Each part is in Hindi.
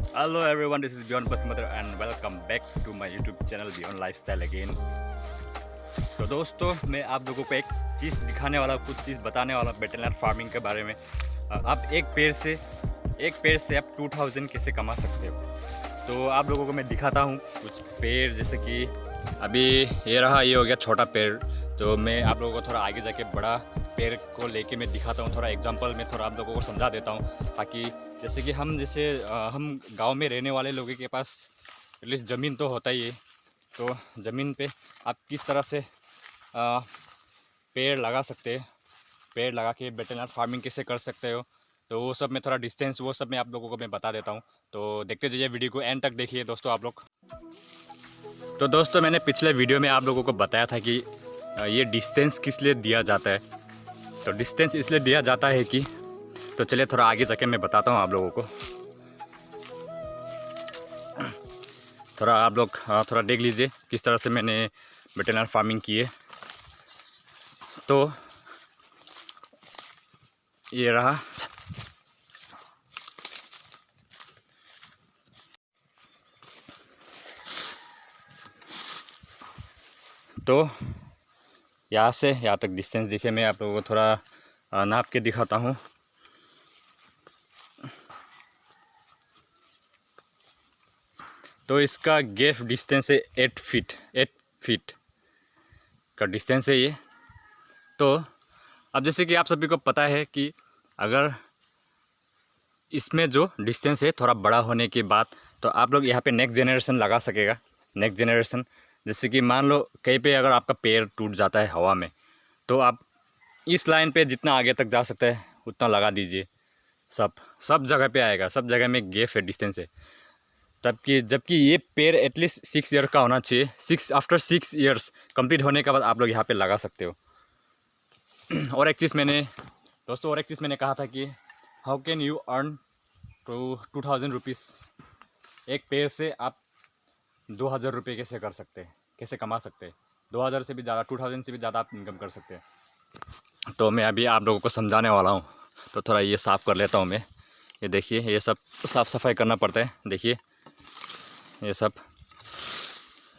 Hello everyone, this is Beyond Pasmother and welcome back to my YouTube channel Beyond Lifestyle again। तो दोस्तों मैं आप लोगों को एक चीज़ दिखाने वाला, कुछ चीज़ बताने वाला वेटरनरी फार्मिंग के बारे में। आप एक पेड़ से आप 2000 कैसे कमा सकते हो। तो आप लोगों को मैं दिखाता हूँ कुछ पेड़, जैसे कि अभी ये रहा, ये हो गया छोटा पेड़। तो मैं आप लोगों को थोड़ा आगे जाके बड़ा पेड़ को लेके मैं दिखाता हूँ, थोड़ा एग्जांपल में थोड़ा आप लोगों को समझा देता हूँ, ताकि जैसे कि हम गांव में रहने वाले लोगों के पास एटलीस्ट ज़मीन तो होता ही है। तो ज़मीन पे आप किस तरह से पेड़ लगा सकते हैं, पेड़ लगा के वेटरनरी फार्मिंग कैसे कर सकते हो। तो वो सब मैं थोड़ा डिस्टेंस, वो सब मैं आप लोगों को मैं बता देता हूँ। तो देखते जाइए, वीडियो को एंड तक देखिए दोस्तों आप लोग। तो दोस्तों मैंने पिछले वीडियो में आप लोगों को बताया था कि ये डिस्टेंस किस लिए दिया जाता है। तो डिस्टेंस इसलिए दिया जाता है कि, तो चलिए थोड़ा आगे जाके मैं बताता हूँ आप लोगों को। थोड़ा आप लोग थोड़ा देख लीजिए किस तरह से मैंने वेटरनरी फार्मिंग की है। तो ये रहा, तो यहाँ से यहाँ तक डिस्टेंस दिखे, मैं आप लोगों को थोड़ा नाप के दिखाता हूँ। तो इसका गैप डिस्टेंस है 8 फीट का डिस्टेंस है ये। तो अब जैसे कि आप सभी को पता है कि अगर इसमें जो डिस्टेंस है थोड़ा बड़ा होने के बाद, तो आप लोग यहाँ पे नेक्स्ट जनरेशन लगा सकेगा। नेक्स्ट जनरेशन जैसे कि मान लो कहीं पे अगर आपका पेड़ टूट जाता है हवा में, तो आप इस लाइन पे जितना आगे तक जा सकते हैं उतना लगा दीजिए। सब सब जगह पे आएगा, सब जगह में गैप है, डिस्टेंस है। जबकि ये पेड़ एटलीस्ट 6 ईयर का होना चाहिए। आफ्टर 6 ईयर्स कंप्लीट होने के बाद आप लोग यहाँ पे लगा सकते हो। और एक चीज़ मैंने कहा था कि how can you earn 2000 rupees. एक पेड़ से आप 2000 रुपये कैसे कर सकते हैं, कैसे कमा सकते हैं। 2000 से भी ज़्यादा, 2000 से भी ज़्यादा आप इनकम कर सकते हैं। तो मैं अभी आप लोगों को समझाने वाला हूँ। तो थोड़ा ये साफ़ कर लेता हूँ मैं। ये देखिए, ये सब साफ़ सफाई करना पड़ता है। देखिए ये सब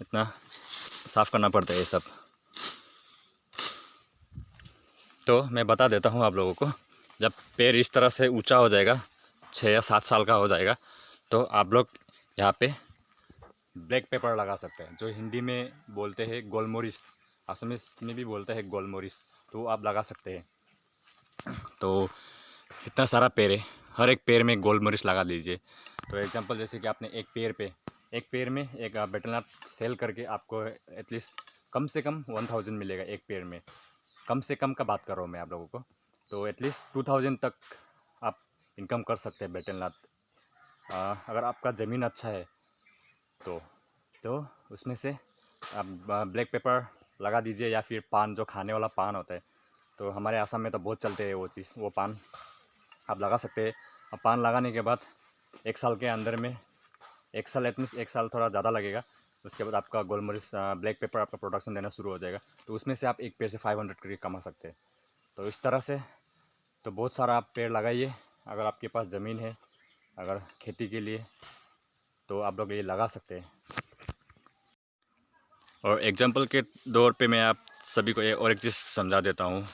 इतना साफ़ करना पड़ता है ये सब। तो मैं बता देता हूँ आप लोगों को, जब पेड़ इस तरह से ऊंचा हो जाएगा, 6 या 7 साल का हो जाएगा, तो आप लोग यहाँ पे ब्लैक पेपर लगा सकते हैं, जो हिंदी में बोलते हैं गोलमोरिस, असमीज में भी बोलते हैं गोलमोरिस। तो आप लगा सकते हैं। तो इतना सारा पेड़ है, हर एक पेड़ में गोलमोरिस लगा दीजिए। तो एग्जांपल जैसे कि आपने एक पेड़ में एक वेटरनरी सेल करके आपको एटलीस्ट कम से कम 1000 मिलेगा एक पेड़ में। कम से कम का बात कर रहा हूँ मैं आप लोगों को। तो एटलीस्ट 2000 तक आप इनकम कर सकते हैं वेटरनरी। अगर आपका ज़मीन अच्छा है तो उसमें से आप ब्लैक पेपर लगा दीजिए, या फिर पान, जो खाने वाला पान होता है। तो हमारे आसाम में तो बहुत चलते हैं वो पान आप लगा सकते हैं। अब पान लगाने के बाद 1 साल के अंदर में, 1 साल एटलीस्ट 1 साल थोड़ा ज़्यादा लगेगा, उसके बाद आपका गोलमरिच ब्लैक पेपर आपका प्रोडक्शन देना शुरू हो जाएगा। तो उसमें से आप एक पेड़ से 500 करके कमा सकते हैं। तो इस तरह से तो बहुत सारा आप पेड़ लगाइए। अगर आपके पास ज़मीन है, अगर खेती के लिए, तो आप लोग ये लगा सकते हैं। और एग्जांपल के तौर पे मैं आप सभी को और एक चीज़ समझा देता हूँ,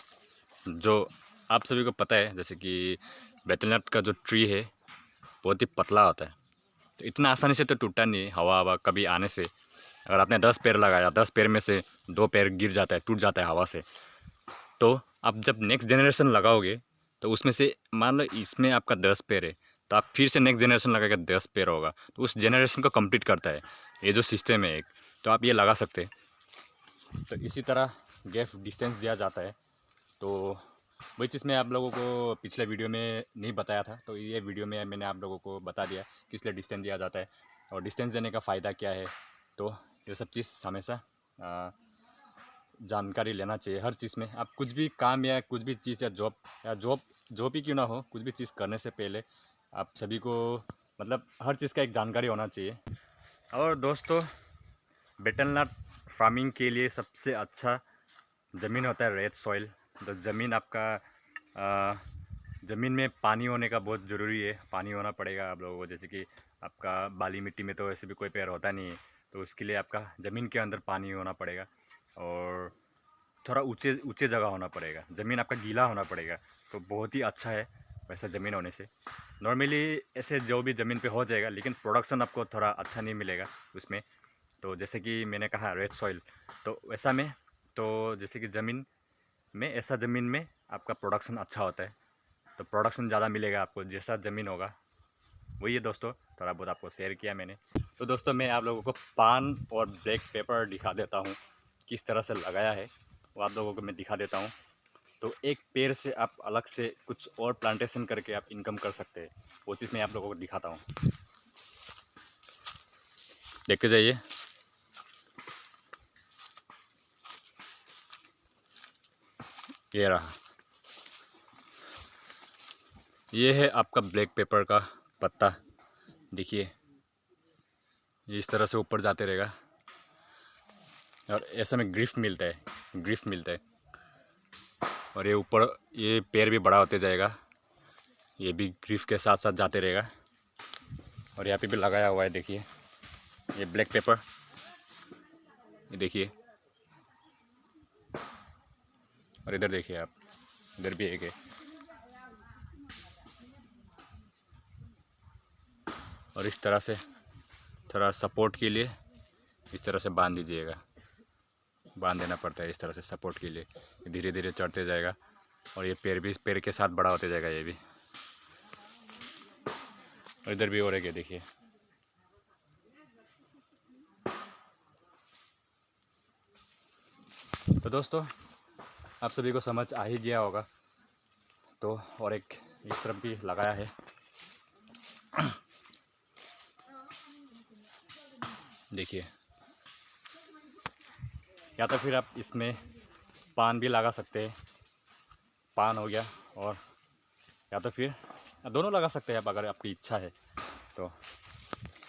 जो आप सभी को पता है। जैसे कि वेटरनरी का जो ट्री है बहुत ही पतला होता है, तो इतना आसानी से तो टूटता नहीं है हवा कभी आने से। अगर आपने 10 पेड़ लगाया, 10 पेड़ में से 2 पेड़ गिर जाता है, टूट जाता है हवा से, तो आप जब नेक्स्ट जनरेशन लगाओगे, तो उसमें से मान लो इसमें आपका 10 पेड़ है, तो आप फिर से नेक्स्ट जनरेशन लगाएगा, 10 पेड़ होगा, तो उस जनरेशन को कंप्लीट करता है ये जो सिस्टम है एक। तो आप ये लगा सकते हैं। तो इसी तरह गैप डिस्टेंस दिया जाता है। तो वही चीज़ मैं आप लोगों को पिछले वीडियो में नहीं बताया था, तो ये वीडियो में मैंने आप लोगों को बता दिया किस लिए डिस्टेंस दिया जाता है और डिस्टेंस देने का फ़ायदा क्या है। तो ये सब चीज़ हमेशा जानकारी लेना चाहिए। हर चीज़ में आप कुछ भी काम या कुछ भी चीज़ या जॉब ही क्यों ना हो, कुछ भी चीज़ करने से पहले आप सभी को मतलब हर चीज़ का एक जानकारी होना चाहिए। और दोस्तों, वेटरनरी फार्मिंग के लिए सबसे अच्छा ज़मीन होता है रेड सॉइल। तो ज़मीन आपका ज़मीन में पानी होने का बहुत ज़रूरी है, पानी होना पड़ेगा आप लोगों को। जैसे कि आपका बाली मिट्टी में तो ऐसे भी कोई पेड़ होता नहीं है, तो उसके लिए आपका ज़मीन के अंदर पानी होना पड़ेगा और थोड़ा ऊंचे ऊंचे जगह होना पड़ेगा, ज़मीन आपका गीला होना पड़ेगा। तो बहुत ही अच्छा है वैसा ज़मीन होने से। नॉर्मली ऐसे जो भी ज़मीन पे हो जाएगा, लेकिन प्रोडक्शन आपको थोड़ा अच्छा नहीं मिलेगा उसमें। तो जैसे कि मैंने कहा रेड सॉइल, तो वैसा में तो जैसे कि ज़मीन में, ऐसा ज़मीन में आपका प्रोडक्शन अच्छा होता है, तो प्रोडक्शन ज़्यादा मिलेगा आपको जैसा ज़मीन होगा। वही है दोस्तों, थोड़ा बहुत आपको शेयर किया मैंने। तो दोस्तों मैं आप लोगों को पान और ब्लैक पेपर दिखा देता हूँ किस तरह से लगाया है, वो आप लोगों को मैं दिखा देता हूँ। तो एक पेड़ से आप अलग से कुछ और प्लांटेशन करके आप इनकम कर सकते हैं, वो चीज़ मैं आप लोगों को दिखाता हूँ। देखते जाइए। ये रहा, ये है आपका ब्लैक पेपर का पत्ता। देखिए ये इस तरह से ऊपर जाते रहेगा और ऐसा में ग्रिफ्ट मिलता है, ग्रिफ्ट मिलता है। और ये ऊपर ये पेड़ भी बड़ा होते जाएगा, ये भी ग्रिफ्ट के साथ साथ जाते रहेगा। और यहाँ पे भी लगाया हुआ है, देखिए ये ब्लैक पेपर, ये देखिए। और इधर देखिए आप, इधर भी एक है। और इस तरह से थोड़ा सपोर्ट के लिए इस तरह से बांध दीजिएगा, बांध देना पड़ता है इस तरह से सपोर्ट के लिए। धीरे धीरे चढ़ते जाएगा और ये पेड़ भी इस पेड़ के साथ बड़ा होते जाएगा ये भी। और इधर भी और एक है, देखिए। तो दोस्तों आप सभी को समझ आ ही गया होगा। तो और एक इस तरफ भी लगाया है, देखिए। या तो फिर आप इसमें पान भी लगा सकते हैं, पान हो गया, और या तो फिर दोनों लगा सकते हैं आप अगर आपकी इच्छा है तो।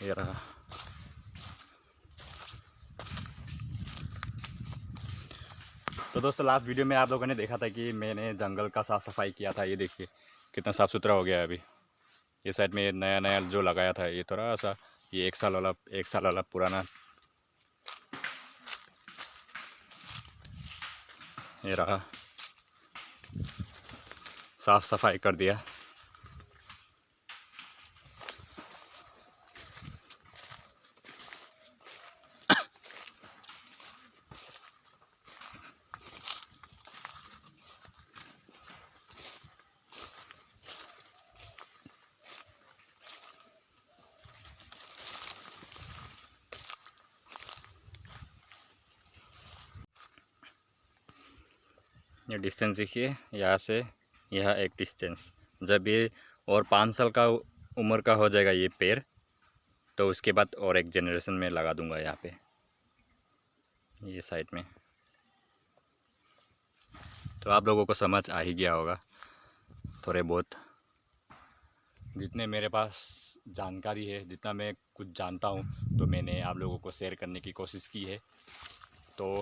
ये रहा। तो दोस्तों लास्ट वीडियो में आप लोगों ने देखा था कि मैंने जंगल का साफ़ सफाई किया था। ये देखिए कितना साफ़ सुथरा हो गया है अभी। ये साइड में नया नया जो लगाया था, ये थोड़ा सा ये एक साल वाला पुराना, ये रहा, साफ़ सफाई कर दिया। ये डिस्टेंस देखिए, यहाँ से यह एक डिस्टेंस। जब ये और 5 साल का उम्र का हो जाएगा ये पेड़, तो उसके बाद और एक जनरेशन में लगा दूंगा यहाँ पे, ये साइड में। तो आप लोगों को समझ आ ही गया होगा थोड़े बहुत। जितने मेरे पास जानकारी है, जितना मैं कुछ जानता हूँ, तो मैंने आप लोगों को शेयर करने की कोशिश की है। तो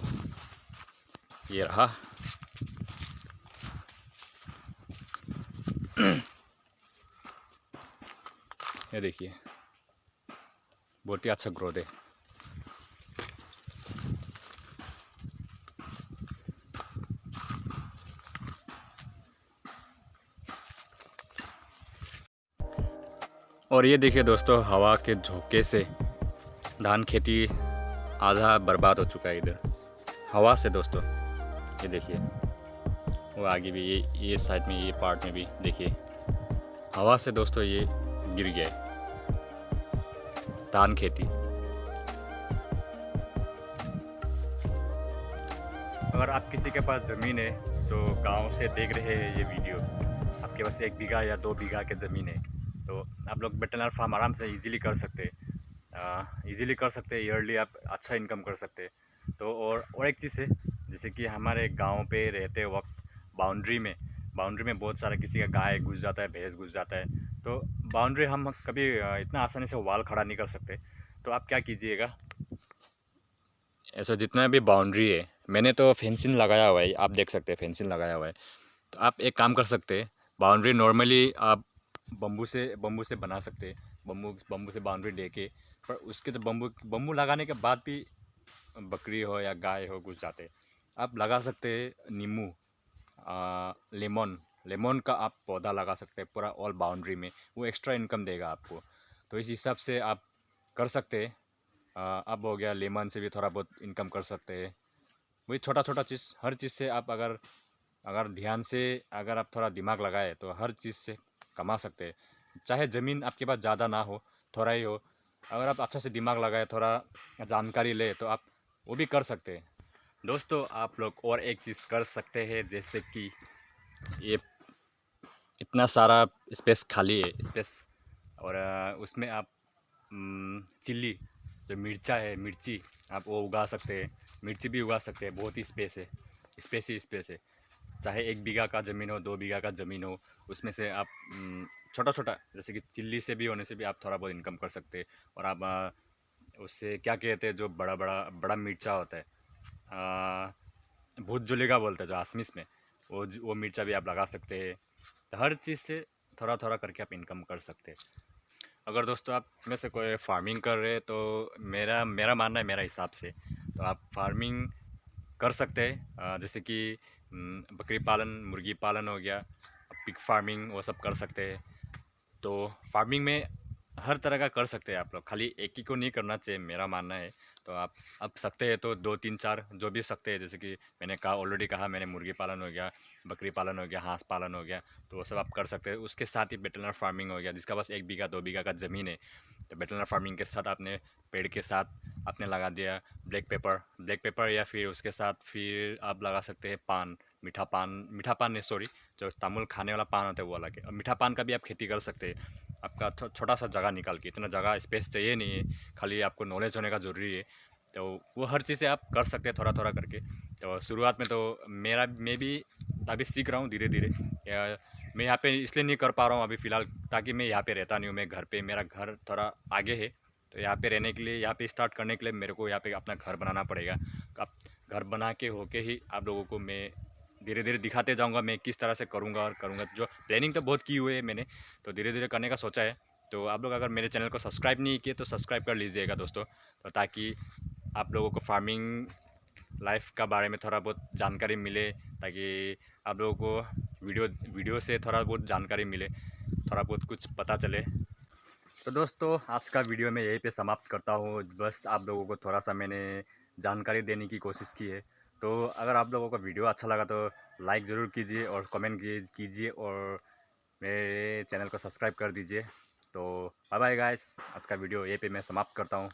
ये रहा। ये देखिए बहुत ही अच्छा ग्रोथ है। और ये देखिए दोस्तों, हवा के झोंके से धान खेती आधा बर्बाद हो चुका है इधर, हवा से दोस्तों। ये देखिए वो आगे भी, ये साइड में, ये पार्ट में भी देखिए, हवा से दोस्तों ये गिर गया है धान खेती। अगर आप किसी के पास ज़मीन है, जो गांव से देख रहे हैं ये वीडियो, आपके पास 1 बीघा या 2 बीघा की ज़मीन है, तो आप लोग वेटरनरी फार्म आराम से इजीली कर सकते हैं, इजीली कर सकते हैं। ईयरली आप अच्छा इनकम कर सकते हैं। तो और एक चीज़ है, जैसे कि हमारे गांव पे रहते वक्त बाउंड्री में बहुत सारा किसी का गाय घुस जाता है, भैंस घुस जाता है, तो बाउंड्री हम कभी इतना आसानी से वाल खड़ा नहीं कर सकते। तो आप क्या कीजिएगा, ऐसा जितना भी बाउंड्री है, मैंने तो फेंसिंग लगाया हुआ है, आप देख सकते हैं फेंसिंग लगाया हुआ है। तो आप एक काम कर सकते हैं, बाउंड्री नॉर्मली आप बम्बू से बना सकते हैं। बम्बू से बाउंड्री दे के, पर उसके जो बम्बू लगाने के बाद भी बकरी हो या गाय हो घुस जाते। आप लगा सकते हैं नींबू, लेमन लेमन का आप पौधा लगा सकते हैं पूरा ऑल बाउंड्री में, वो एक्स्ट्रा इनकम देगा आपको। तो इस हिसाब से आप कर सकते हैं। अब हो गया लेमन से भी थोड़ा बहुत इनकम कर सकते हैं। वही छोटा छोटा चीज़, हर चीज़ से आप अगर अगर ध्यान से, अगर आप थोड़ा दिमाग लगाए तो हर चीज़ से कमा सकते हैं। चाहे ज़मीन आपके पास ज़्यादा ना हो, थोड़ा ही हो, अगर आप अच्छा से दिमाग लगाए, थोड़ा जानकारी ले, तो आप वो भी कर सकते हैं। दोस्तों आप लोग और एक चीज़ कर सकते हैं, जैसे कि ये इतना सारा स्पेस खाली है स्पेस, और उसमें आप चिल्ली जो मिर्चा है, मिर्ची आप वो उगा सकते हैं, मिर्ची भी उगा सकते हैं। बहुत ही स्पेस है, स्पेस ही स्पेस है। चाहे 1 बीघा का ज़मीन हो, 2 बीघा का ज़मीन हो, उसमें से आप छोटा छोटा जैसे कि चिल्ली से भी होने से भी आप थोड़ा बहुत इनकम कर सकते हैं। और आप उससे क्या कहते हैं, जो बड़ा बड़ा बड़ा मिर्चा होता है, भूत जुलेगा बोलते हैं जो आसमीस में, वो मिर्चा भी आप लगा सकते हैं। तो हर चीज़ से थोड़ा थोड़ा करके आप इनकम कर सकते हैं। अगर दोस्तों आप में से कोई फार्मिंग कर रहे हैं, तो मेरा मेरा मानना है, मेरा हिसाब से तो आप फार्मिंग कर सकते हैं। जैसे कि बकरी पालन, मुर्गी पालन हो गया, पिग फार्मिंग, वो सब कर सकते हैं। तो फार्मिंग में हर तरह का कर सकते हैं आप लोग, खाली एक ही को नहीं करना चाहिए, मेरा मानना है। तो आप सकते हैं तो 2 3 4 जो भी सकते हैं। जैसे कि मैंने कहा, ऑलरेडी कहा मैंने, मुर्गी पालन हो गया, बकरी पालन हो गया, हांस पालन हो गया, तो वो सब आप कर सकते हैं। उसके साथ ही वेटरनरी फार्मिंग हो गया, जिसका बस 1 बीघा 2 बीघा का ज़मीन है, तो वेटरनरी फार्मिंग के साथ आपने पेड़ के साथ आपने लगा दिया ब्लैक पेपर, या फिर उसके साथ फिर आप लगा सकते हैं पान, मीठा पान नहीं, सॉरी, जो तामुल खाने वाला पान होता है वो अलग है। और मीठा पान का भी आप खेती कर सकते हैं। आपका छोटा सा जगह निकाल के, इतना जगह स्पेस चाहिए नहीं है, खाली आपको नॉलेज होने का ज़रूरी है। तो वो हर चीज़ें आप कर सकते हैं थोड़ा थोड़ा करके। तो शुरुआत में तो मैं भी अभी सीख रहा हूँ धीरे धीरे। मैं यहाँ पे इसलिए नहीं कर पा रहा हूँ अभी फ़िलहाल, ताकि मैं यहाँ पे रहता नहीं हूँ, मैं घर पे, मेरा घर थोड़ा आगे है। तो यहाँ पे रहने के लिए, यहाँ पे स्टार्ट करने के लिए मेरे को यहाँ पे अपना घर बनाना पड़ेगा। अब घर बना के होके ही आप लोगों को मैं धीरे धीरे दिखाते जाऊंगा मैं किस तरह से करूंगा और करूंगा। जो प्लानिंग तो बहुत की हुई है मैंने, तो धीरे धीरे करने का सोचा है। तो आप लोग अगर मेरे चैनल को सब्सक्राइब नहीं किए तो सब्सक्राइब कर लीजिएगा दोस्तों, तो ताकि आप लोगों को फार्मिंग लाइफ का बारे में थोड़ा बहुत जानकारी मिले, ताकि आप लोगों को वीडियो से थोड़ा बहुत जानकारी मिले, थोड़ा बहुत कुछ पता चले। तो दोस्तों आज का वीडियो मैं यहीं पे समाप्त करता हूँ। बस आप लोगों को थोड़ा सा मैंने जानकारी देने की कोशिश की है। तो अगर आप लोगों को वीडियो अच्छा लगा तो लाइक ज़रूर कीजिए और कमेंट कीजिए, और मेरे चैनल को सब्सक्राइब कर दीजिए। तो बाय बाय गाइस, आज का वीडियो यहीं पे मैं समाप्त करता हूँ।